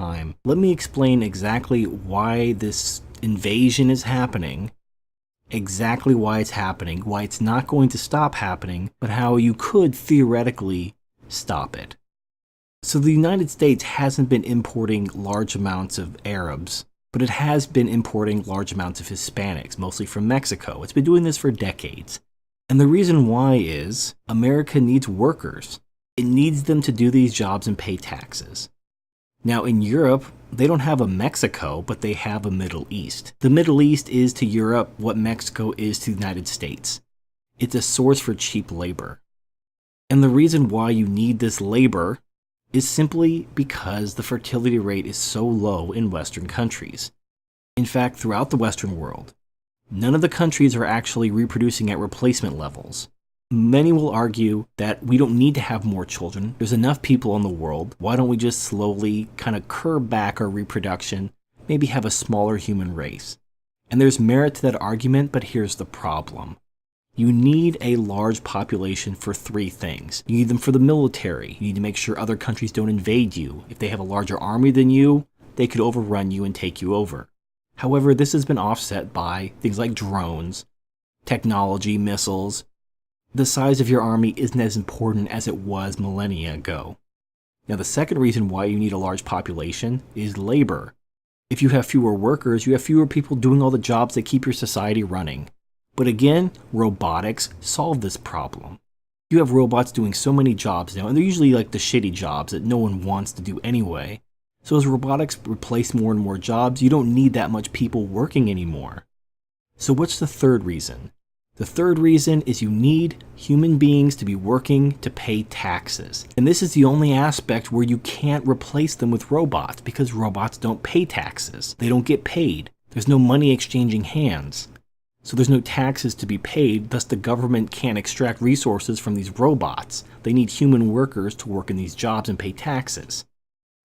time, let me explain exactly why this invasion is happening, exactly why it's happening, why it's not going to stop happening, but how you could theoretically stop it. So the United States hasn't been importing large amounts of Arabs, but it has been importing large amounts of Hispanics, mostly from Mexico. It's been doing this for decades. And the reason why is America needs workers. It needs them to do these jobs and pay taxes. Now in Europe, they don't have a Mexico, but they have a Middle East. The Middle East is to Europe what Mexico is to the United States. It's a source for cheap labor. And the reason why you need this labor is simply because the fertility rate is so low in Western countries. In fact, throughout the Western world, none of the countries are actually reproducing at replacement levels. Many will argue that we don't need to have more children. There's enough people in the world. Why don't we just slowly kind of curb back our reproduction, maybe have a smaller human race? And there's merit to that argument, but here's the problem. You need a large population for three things. You need them for the military. You need to make sure other countries don't invade you. If they have a larger army than you, they could overrun you and take you over. However, this has been offset by things like drones, technology, missiles. The size of your army isn't as important as it was millennia ago. Now, the second reason why you need a large population is labor. If you have fewer workers, you have fewer people doing all the jobs that keep your society running. But again, robotics solve this problem. You have robots doing so many jobs now, and they're usually like the shitty jobs that no one wants to do anyway. So as robotics replace more and more jobs, you don't need that much people working anymore. So what's the third reason? The third reason is you need human beings to be working to pay taxes. And this is the only aspect where you can't replace them with robots, because robots don't pay taxes. They don't get paid. There's no money exchanging hands. So there's no taxes to be paid, thus the government can't extract resources from these robots. They need human workers to work in these jobs and pay taxes.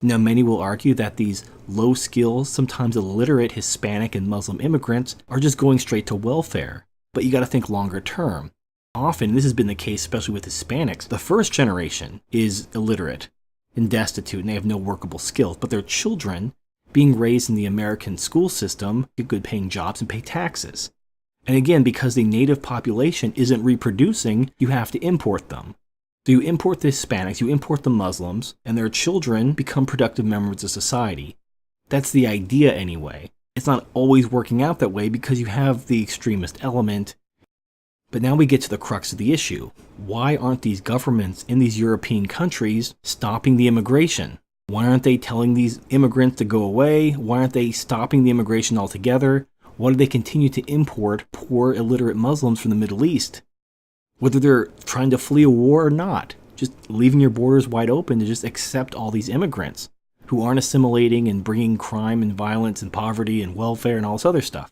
Now many will argue that these low skills, sometimes illiterate Hispanic and Muslim immigrants are just going straight to welfare. But you gotta think longer term. Often, this has been the case especially with Hispanics, the first generation is illiterate and destitute and they have no workable skills, but their children, being raised in the American school system, get good paying jobs and pay taxes. And again, because the native population isn't reproducing, you have to import them. So you import the Hispanics, you import the Muslims, and their children become productive members of society. That's the idea anyway. It's not always working out that way because you have the extremist element. But now we get to the crux of the issue. Why aren't these governments in these European countries stopping the immigration? Why aren't they telling these immigrants to go away? Why aren't they stopping the immigration altogether? Why do they continue to import poor, illiterate Muslims from the Middle East? Whether they're trying to flee a war or not, just leaving your borders wide open to just accept all these immigrants who aren't assimilating and bringing crime and violence and poverty and welfare and all this other stuff.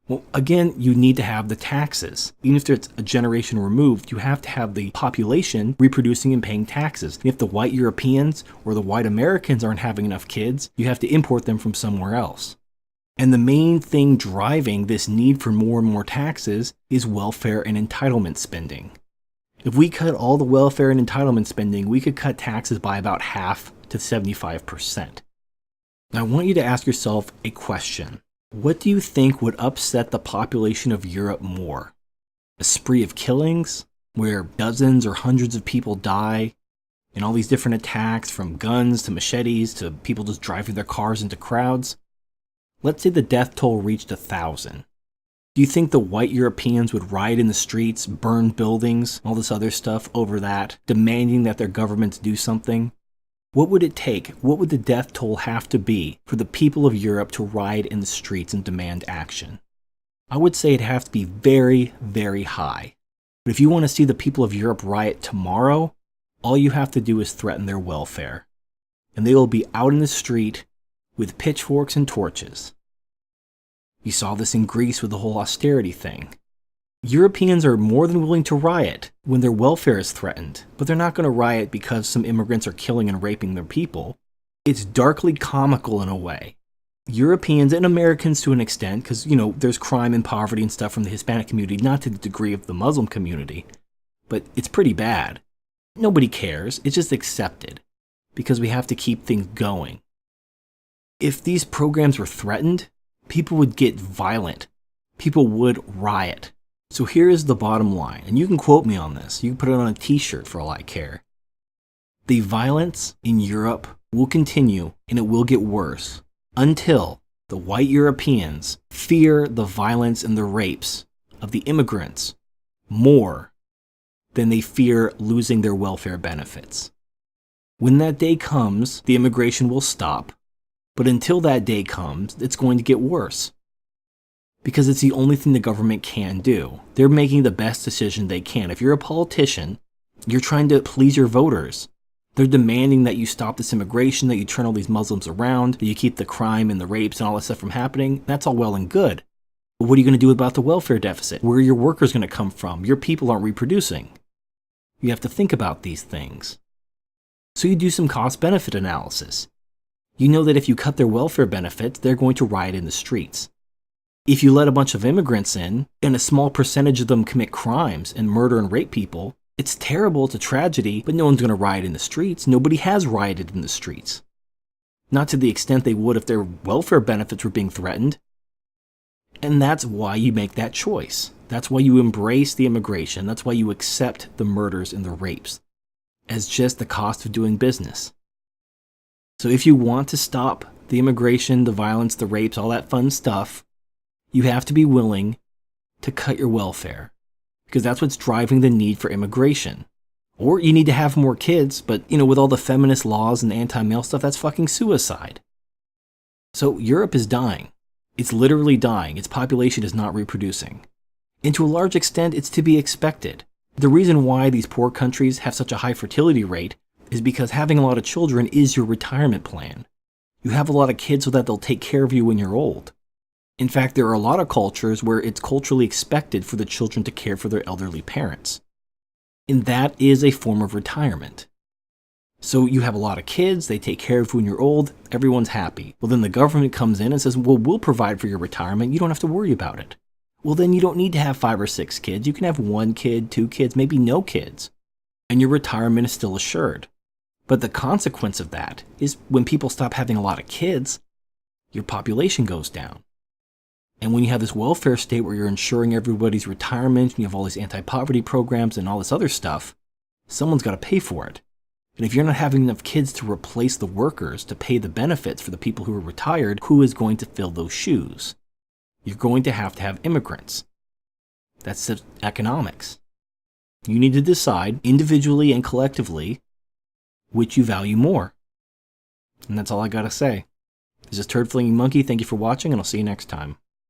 Well, again, you need to have the taxes. Even if it's a generation removed, you have to have the population reproducing and paying taxes. And if the white Europeans or the white Americans aren't having enough kids, you have to import them from somewhere else. And the main thing driving this need for more and more taxes is welfare and entitlement spending. If we cut all the welfare and entitlement spending, we could cut taxes by about half to 75%. Now I want you to ask yourself a question. What do you think would upset the population of Europe more? A spree of killings, where dozens or hundreds of people die, and all these different attacks from guns to machetes to people just driving their cars into crowds? Let's say the death toll reached 1,000. Do you think the white Europeans would riot in the streets, burn buildings, all this other stuff over that, demanding that their governments do something? What would it take? What would the death toll have to be for the people of Europe to riot in the streets and demand action? I would say it'd have to be very, very high. But if you want to see the people of Europe riot tomorrow, all you have to do is threaten their welfare. And they will be out in the street with pitchforks and torches. You saw this in Greece with the whole austerity thing. Europeans are more than willing to riot when their welfare is threatened, but they're not going to riot because some immigrants are killing and raping their people. It's darkly comical in a way. Europeans and Americans to an extent, because, there's crime and poverty and stuff from the Hispanic community, not to the degree of the Muslim community, but it's pretty bad. Nobody cares. It's just accepted because we have to keep things going. If these programs were threatened, people would get violent. People would riot. So here is the bottom line, and you can quote me on this. You can put it on a t-shirt for all I care. The violence in Europe will continue, and it will get worse until the white Europeans fear the violence and the rapes of the immigrants more than they fear losing their welfare benefits. When that day comes, the immigration will stop, but until that day comes, it's going to get worse. Because it's the only thing the government can do. They're making the best decision they can. If you're a politician, you're trying to please your voters. They're demanding that you stop this immigration, that you turn all these Muslims around, that you keep the crime and the rapes and all that stuff from happening. That's all well and good. But what are you going to do about the welfare deficit? Where are your workers going to come from? Your people aren't reproducing. You have to think about these things. So you do some cost-benefit analysis. You know that if you cut their welfare benefits, they're going to riot in the streets. If you let a bunch of immigrants in, and a small percentage of them commit crimes and murder and rape people, it's terrible, it's a tragedy, but no one's going to riot in the streets. Nobody has rioted in the streets. Not to the extent they would if their welfare benefits were being threatened. And that's why you make that choice. That's why you embrace the immigration. That's why you accept the murders and the rapes as just the cost of doing business. So if you want to stop the immigration, the violence, the rapes, all that fun stuff, you have to be willing to cut your welfare, because that's what's driving the need for immigration. Or you need to have more kids, but with all the feminist laws and the anti-male stuff, that's fucking suicide. So Europe is dying. It's literally dying. Its population is not reproducing. And to a large extent, it's to be expected. The reason why these poor countries have such a high fertility rate is because having a lot of children is your retirement plan. You have a lot of kids so that they'll take care of you when you're old. In fact, there are a lot of cultures where it's culturally expected for the children to care for their elderly parents. And that is a form of retirement. So you have a lot of kids, they take care of you when you're old, everyone's happy. Well, then the government comes in and says, well, we'll provide for your retirement, you don't have to worry about it. Well, then you don't need to have 5 or 6 kids. You can have 1 kid, 2 kids, maybe no kids. And your retirement is still assured. But the consequence of that is when people stop having a lot of kids, your population goes down. And when you have this welfare state where you're ensuring everybody's retirement, and you have all these anti-poverty programs and all this other stuff, someone's got to pay for it. And if you're not having enough kids to replace the workers, to pay the benefits for the people who are retired, who is going to fill those shoes? You're going to have immigrants. That's the economics. You need to decide individually and collectively which you value more. And that's all I gotta say. This is Turd Flinging Monkey. Thank you for watching, and I'll see you next time.